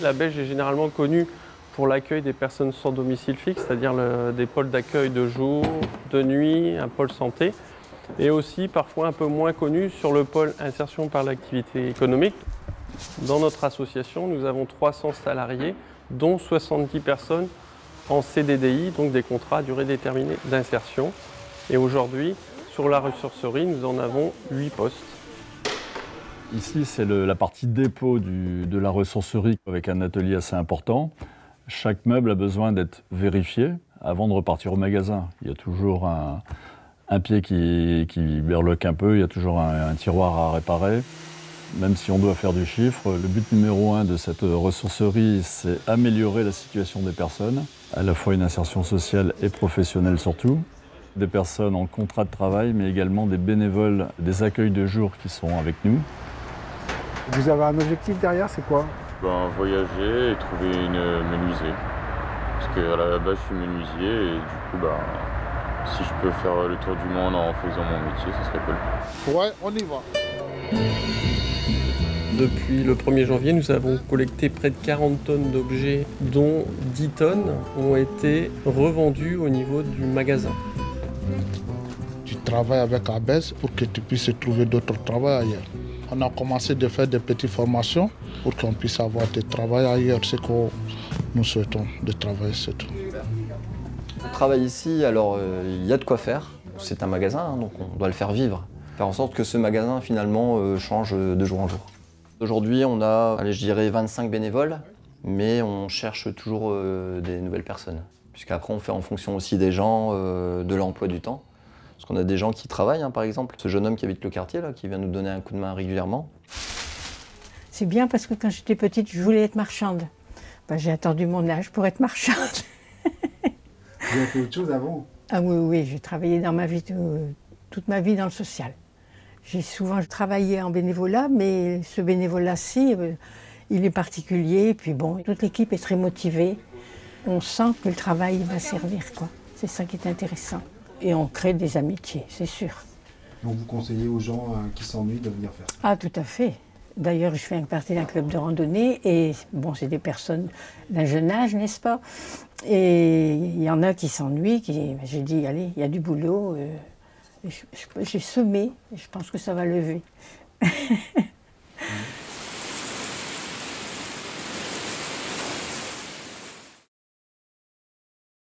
La Belge est généralement connue pour l'accueil des personnes sans domicile fixe, c'est-à-dire des pôles d'accueil de jour, de nuit, un pôle santé, et aussi parfois un peu moins connue sur le pôle insertion par l'activité économique. Dans notre association, nous avons 300 salariés, dont 70 personnes en CDDI, donc des contrats à durée déterminée d'insertion. Et aujourd'hui, sur la ressourcerie, nous en avons 8 postes. Ici, c'est la partie dépôt de la ressourcerie avec un atelier assez important. Chaque meuble a besoin d'être vérifié avant de repartir au magasin. Il y a toujours un pied qui berloque un peu, il y a toujours un tiroir à réparer. Même si on doit faire du chiffre, le but numéro 1 de cette ressourcerie, c'est améliorer la situation des personnes, à la fois une insertion sociale et professionnelle surtout. Des personnes en contrat de travail, mais également des bénévoles, des accueils de jour qui sont avec nous. Vous avez un objectif derrière, c'est quoi? Voyager et trouver une menuiserie. Parce qu'à la base, je suis menuisier et du coup, si je peux faire le tour du monde en faisant mon métier, ce serait cool. Ouais, on y va. Depuis le 1er janvier, nous avons collecté près de 40 tonnes d'objets, dont 10 tonnes ont été revendues au niveau du magasin. Tu travailles avec ABES pour que tu puisses trouver d'autres travail ailleurs. On a commencé de faire des petites formations pour qu'on puisse avoir du travail ailleurs. C'est ce que nous souhaitons, de travailler, c'est tout. On travaille ici, alors il y a de quoi faire. C'est un magasin, donc on doit le faire vivre. Faire en sorte que ce magasin, finalement, change de jour en jour. Aujourd'hui, on a, je dirais, 25 bénévoles, mais on cherche toujours des nouvelles personnes. Puisqu'après, on fait en fonction aussi des gens, de l'emploi du temps. Parce qu'on a des gens qui travaillent, par exemple. Ce jeune homme qui habite le quartier, là, qui vient nous donner un coup de main régulièrement. C'est bien parce que quand j'étais petite, je voulais être marchande. J'ai attendu mon âge pour être marchande. Vous avez fait autre chose avant? Ah oui, j'ai travaillé dans ma vie, toute ma vie dans le social. J'ai souvent travaillé en bénévolat, mais ce bénévolat-ci, il est particulier. Et puis bon, toute l'équipe est très motivée. On sent que le travail va servir, quoi. C'est ça qui est intéressant. Et on crée des amitiés, c'est sûr. Donc vous conseillez aux gens qui s'ennuient de venir faire ça? Ah, tout à fait. D'ailleurs, je fais partie d'un club de randonnée et bon, c'est des personnes d'un jeune âge, n'est-ce pas? Et il y en a qui s'ennuient, j'ai dit, allez, il y a du boulot. J'ai semé et je pense que ça va lever.